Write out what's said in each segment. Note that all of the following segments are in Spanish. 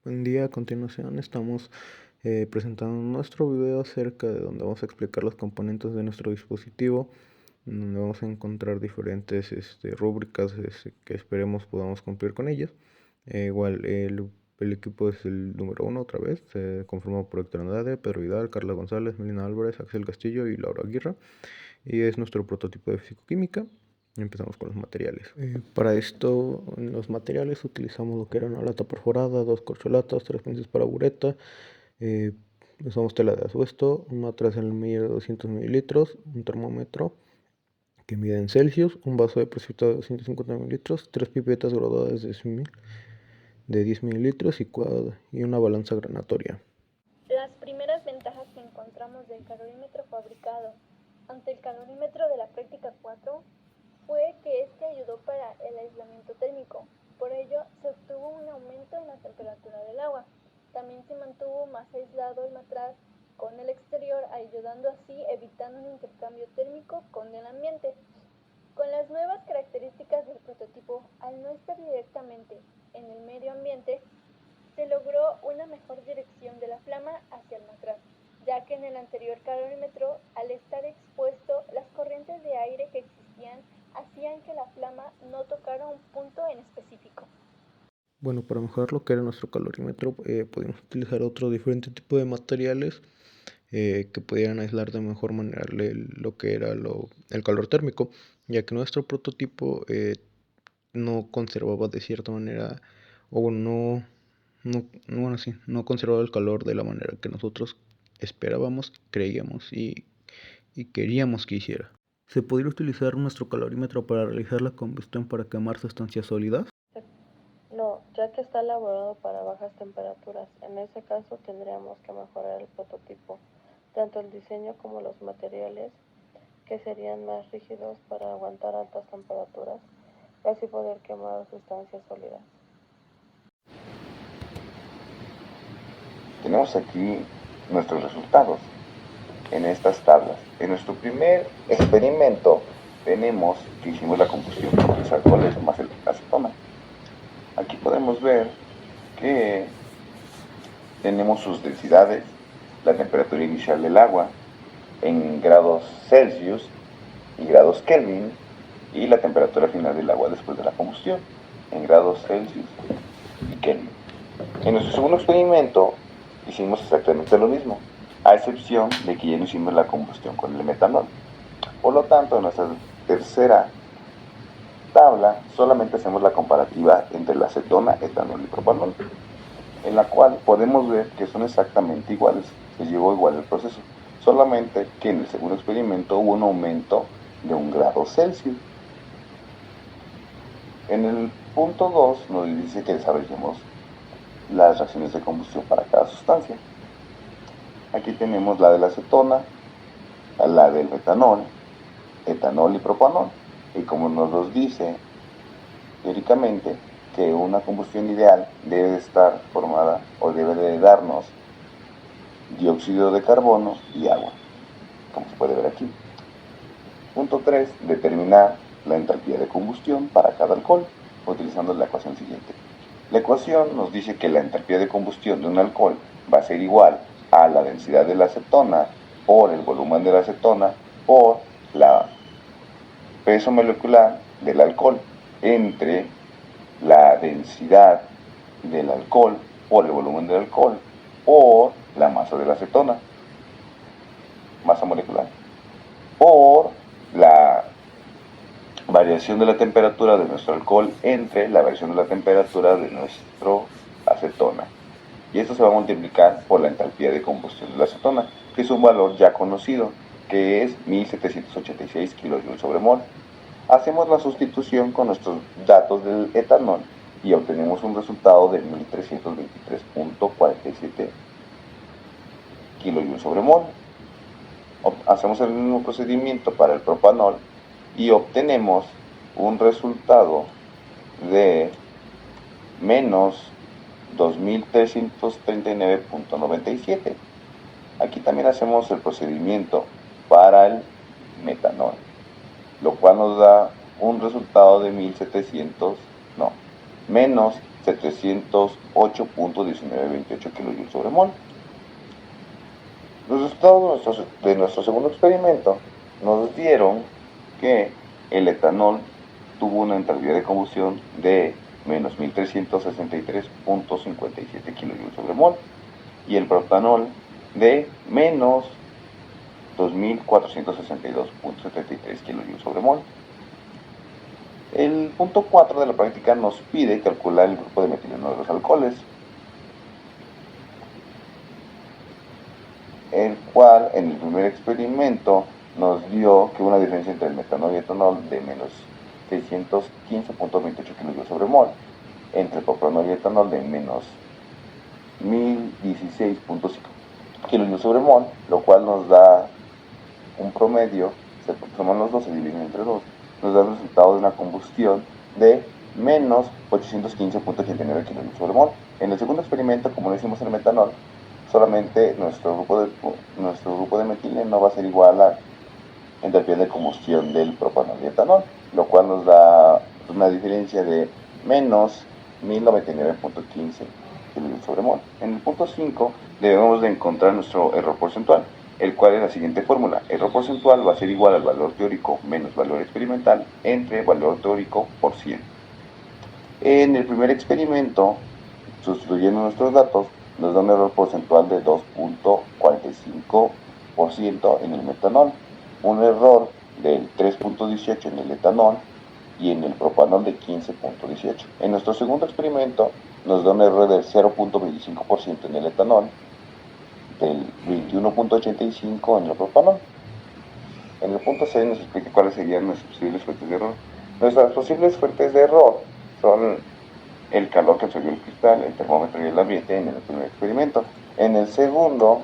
Buen día, a continuación estamos presentando nuestro video acerca de donde vamos a explicar los componentes de nuestro dispositivo, donde vamos a encontrar diferentes rúbricas que esperemos podamos cumplir con ellas. El equipo es el número 1 otra vez, conformado por Héctor Andrade, Pedro Vidal, Carla González, Melina Álvarez, Axel Castillo y Laura Aguirre, y es nuestro prototipo de fisicoquímica. Empezamos con los materiales. Para esto, en los materiales utilizamos lo que era una lata perforada, dos corcholatas, tres pinzas para bureta. Usamos tela de asbesto, una traza en medida de 200 mililitros, un termómetro que mide en Celsius, un vaso de precipitado de 250 mililitros, tres pipetas graduadas de 10 mililitros y una balanza granatoria. Las primeras ventajas que encontramos del calorímetro fabricado ante el calorímetro de la práctica 4 fue que este ayudó para el aislamiento térmico. Por ello, se obtuvo un aumento en la temperatura del agua. También se mantuvo más aislado el matraz con el exterior, ayudando así evitando un intercambio térmico con el ambiente. Con las nuevas características del prototipo, al no estar directamente en el medio ambiente, se logró una mejor dirección de la flama hacia el matraz, ya que en el anterior calorímetro, al estar expuesto, las corrientes de aire que existían hacían que la flama no tocara un punto en específico. Bueno, para mejorar lo que era nuestro calorímetro, podemos utilizar otro diferente tipo de materiales que pudieran aislar de mejor manera lo que era el calor térmico, ya que nuestro prototipo no conservaba de cierta manera, o bueno, no conservaba el calor de la manera que nosotros esperábamos, creíamos y queríamos que hiciera. ¿Se podría utilizar nuestro calorímetro para realizar la combustión para quemar sustancias sólidas? No, ya que está elaborado para bajas temperaturas. En ese caso tendríamos que mejorar el prototipo, tanto el diseño como los materiales, que serían más rígidos para aguantar altas temperaturas y así poder quemar sustancias sólidas. Tenemos aquí nuestros resultados en estas tablas. En nuestro primer experimento tenemos que hicimos la combustión con los alcoholes más el acetona. Aquí podemos ver que tenemos sus densidades, la temperatura inicial del agua en grados Celsius y grados Kelvin, y la temperatura final del agua después de la combustión en grados Celsius y Kelvin. En nuestro segundo experimento hicimos exactamente lo mismo, a excepción de que ya no hicimos la combustión con el metanol. Por lo tanto, en nuestra tercera tabla solamente hacemos la comparativa entre la acetona, etanol y propanol, en la cual podemos ver que son exactamente iguales, se llevó igual el proceso, solamente que en el segundo experimento hubo un aumento de 1 grado Celsius. En el punto 2 nos dice que desarrollemos las reacciones de combustión para cada sustancia. Aquí tenemos la de la acetona, la del metanol, etanol y propanol, y como nos los dice teóricamente que una combustión ideal debe de estar formada o debe de darnos dióxido de carbono y agua, como se puede ver aquí. Punto 3, determinar la entalpía de combustión para cada alcohol, utilizando la ecuación siguiente. La ecuación nos dice que la entalpía de combustión de un alcohol va a ser igual a la densidad de la acetona por el volumen de la acetona por la peso molecular del alcohol entre la densidad del alcohol por el volumen del alcohol por la masa de la acetona, masa molecular, por la variación de la temperatura de nuestro alcohol entre la variación de la temperatura de nuestro acetona. Y esto se va a multiplicar por la entalpía de combustión de la acetona, que es un valor ya conocido, que es 1786 kilojoules sobre mol. Hacemos la sustitución con nuestros datos del etanol y obtenemos un resultado de 1323.47 kilojoules sobre mol. Hacemos el mismo procedimiento para el propanol y obtenemos un resultado de menos 2339.97. Aquí también hacemos el procedimiento para el metanol, lo cual nos da un resultado de menos 708.1928 kJ sobre mol. Los resultados de nuestro segundo experimento nos dieron que el etanol tuvo una entalpía de combustión de menos 1363.57 kJ sobre mol y el propanol de menos 2462.73 kJ sobre mol. El punto 4 de la práctica nos pide calcular el grupo de metileno de los alcoholes, el cual en el primer experimento nos dio que una diferencia entre el metanol y etanol de menos 615.28 kJ sobre mol, entre el propanol y etanol de menos 1016.5 kJ sobre mol, lo cual nos da un promedio, se suman los dos, se dividen entre dos, nos da el resultado de una combustión de menos 815.89 kJ sobre mol. En el segundo experimento, como lo hicimos en el metanol, solamente nuestro grupo de metileno va a ser igual a entalpía de combustión del propanol y etanol, lo cual nos da una diferencia de menos 1099.15 kJ sobre mol. En el punto 5 debemos de encontrar nuestro error porcentual, el cual es la siguiente fórmula. Error porcentual va a ser igual al valor teórico menos valor experimental entre valor teórico por 100. En el primer experimento, sustituyendo nuestros datos, nos da un error porcentual de 2.45% en el metanol, un error del 3.18 en el etanol y en el propanol de 15.18. En nuestro segundo experimento nos da un error del 0.25% en el etanol, del 21.85 en el propanol. En el punto 6 nos explica cuáles serían nuestras posibles fuentes de error. Nuestras posibles fuentes de error son el calor que absorbió el cristal, el termómetro y el ambiente en el primer experimento. En el segundo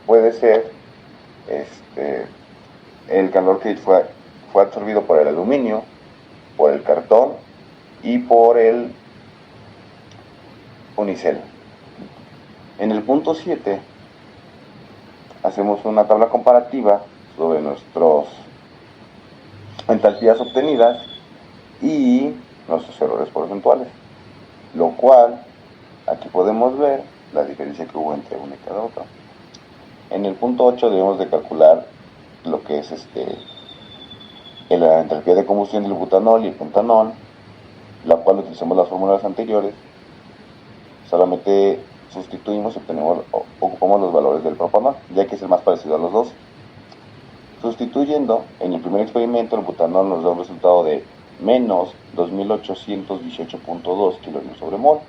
puede ser el calor que fue absorbido por el aluminio, por el cartón y por el unicel. En el punto 7 hacemos una tabla comparativa sobre nuestras entalpías obtenidas y nuestros errores porcentuales, lo cual aquí podemos ver la diferencia que hubo entre una y cada otra. En el punto 8 debemos de calcular lo que es la entalpía de combustión del butanol y el pentanol, la cual utilizamos las fórmulas anteriores, solamente sustituimos y ocupamos los valores del propanol, ya que es el más parecido a los dos. Sustituyendo, en el primer experimento el butanol nos da un resultado de menos 2818.2 kJ sobre mol.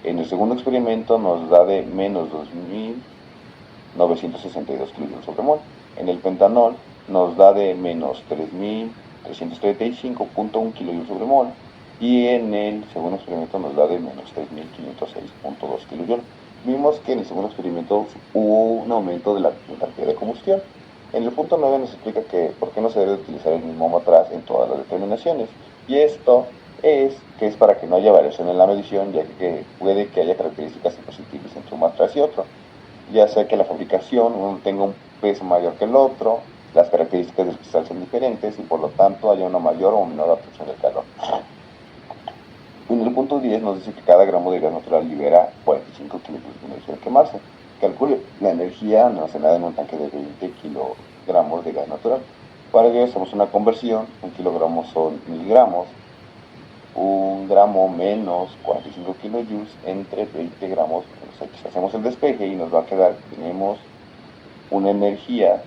En el segundo experimento nos da de menos 2962 kJ sobre mol. En el pentanol nos da de menos 3335.1 kJ sobre mol. Y en el segundo experimento nos da de menos 3506.2 kJ. Vimos que en el segundo experimento hubo un aumento de la entalpía de combustión. En el punto 9 nos explica que por qué no se debe utilizar el mismo matraz en todas las determinaciones. Y esto es para que no haya variación en la medición, ya que puede que haya características impositivas entre un matraz y otro. Ya sea que la fabricación uno tenga un peso mayor que el otro, las características del cristal son diferentes y por lo tanto haya una mayor o menor absorción del calor. En el punto 10 nos dice que cada gramo de gas natural libera 45 kilogramos de energía al quemarse. Calcule la energía almacenada en un tanque de 20 kilogramos de gas natural. Para ello hacemos una conversión, un kilogramo son 1000 gramos, un gramo menos 45 kilojoules entre 20 gramos menos X. Hacemos el despeje y nos va a quedar, tenemos una energía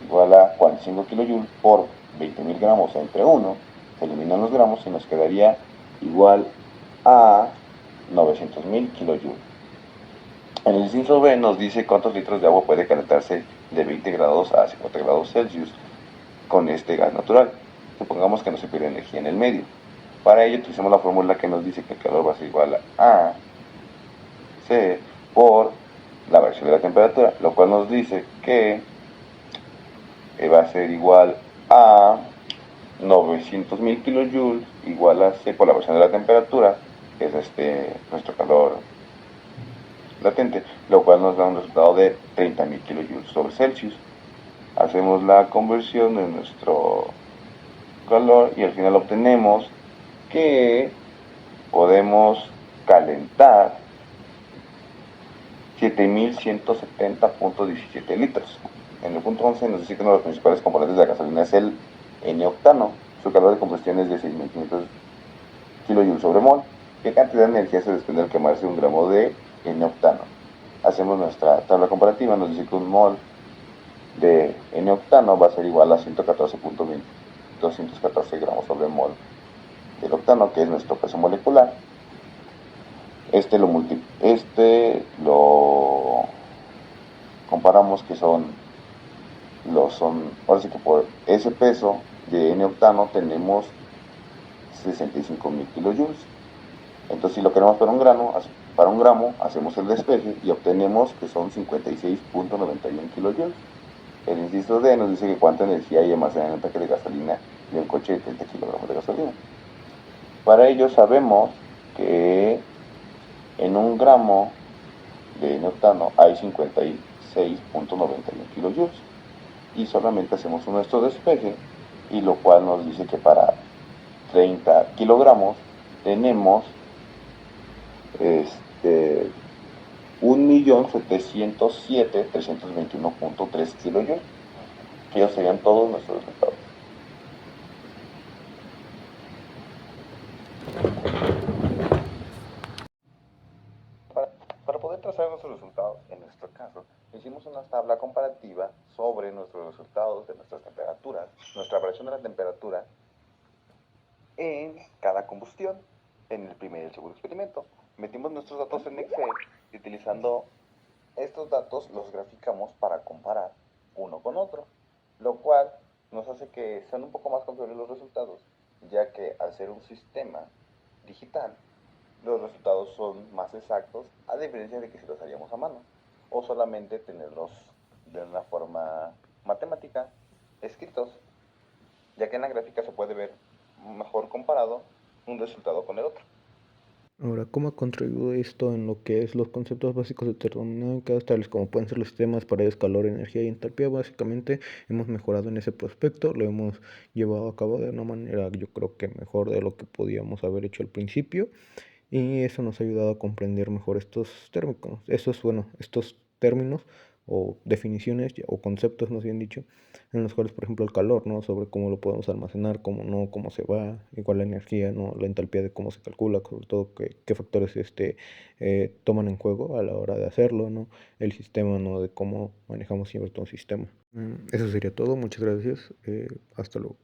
igual a 45 kilojoules por 20.000 gramos entre 1, se eliminan los gramos y nos quedaría igual a 900.000 kilojoules. En el inciso B nos dice cuántos litros de agua puede calentarse de 20 grados a 50 grados Celsius con este gas natural. Supongamos que no se pierde energía en el medio. Para ello utilizamos la fórmula que nos dice que el calor va a ser igual a C por la variación de la temperatura, lo cual nos dice que va a ser igual a 900.000 kilojoules igual a C por la variación de la temperatura, que es nuestro calor latente, lo cual nos da un resultado de 30.000 kilojoules sobre Celsius. Hacemos la conversión de nuestro calor y al final obtenemos que podemos calentar 7170.17 litros. En el punto 11 nos dice que uno de los principales componentes de la gasolina es el N-octano. Su calor de combustión es de 6500 kJ sobre mol. ¿Qué cantidad de energía se desprende al quemarse un gramo de N-octano? Hacemos nuestra tabla comparativa, nos dice que un mol de N-octano va a ser igual a 114.214 gramos sobre mol del octano, que es nuestro peso molecular. Este lo comparamos que ahora sí que por ese peso de N-octano tenemos 65.000 kilojoules. Entonces si lo queremos para un gramo hacemos el despeje y obtenemos que son 56.91 kilojoules. El inciso D nos dice que cuánta energía hay almacenada en el tanque de gasolina de un coche de 30 kilogramos de gasolina. Para ello sabemos que en un gramo de N-octano hay 56.91 kilojoules y solamente hacemos nuestro despeje, y lo cual nos dice que para 30 kilogramos tenemos 1.707.321.3 kilojoules, que ellos serían todos nuestros resultados. Para poder trazar nuestros resultados, en nuestro caso, hicimos una tabla comparativa sobre nuestros resultados de nuestras temperaturas, nuestra variación de la temperatura en cada combustión, en el primer y el segundo experimento. Metimos nuestros datos en Excel y utilizando estos datos los graficamos para comparar uno con otro, lo cual nos hace que sean un poco más confiables los resultados, ya que al ser un sistema digital, los resultados son más exactos, a diferencia de que si los haríamos a mano, o solamente tenerlos de una forma matemática escritos, ya que en la gráfica se puede ver mejor comparado un resultado con el otro. Ahora, ¿cómo ha contribuido esto en lo que es los conceptos básicos de termodinámica, tales como pueden ser los sistemas, paredes, calor, energía y entalpía? Básicamente hemos mejorado en ese prospecto, lo hemos llevado a cabo de una manera, yo creo que mejor de lo que podíamos haber hecho al principio, y eso nos ha ayudado a comprender mejor estos términos, estos términos o definiciones o conceptos, más bien dicho, en los cuales, por ejemplo, el calor, ¿no? Sobre cómo lo podemos almacenar, cómo no, cómo se va, igual la energía, ¿no? La entalpía de cómo se calcula, sobre todo qué factores toman en juego a la hora de hacerlo, ¿no? El sistema, ¿no? De cómo manejamos siempre todo un sistema. Eso sería todo, muchas gracias, hasta luego.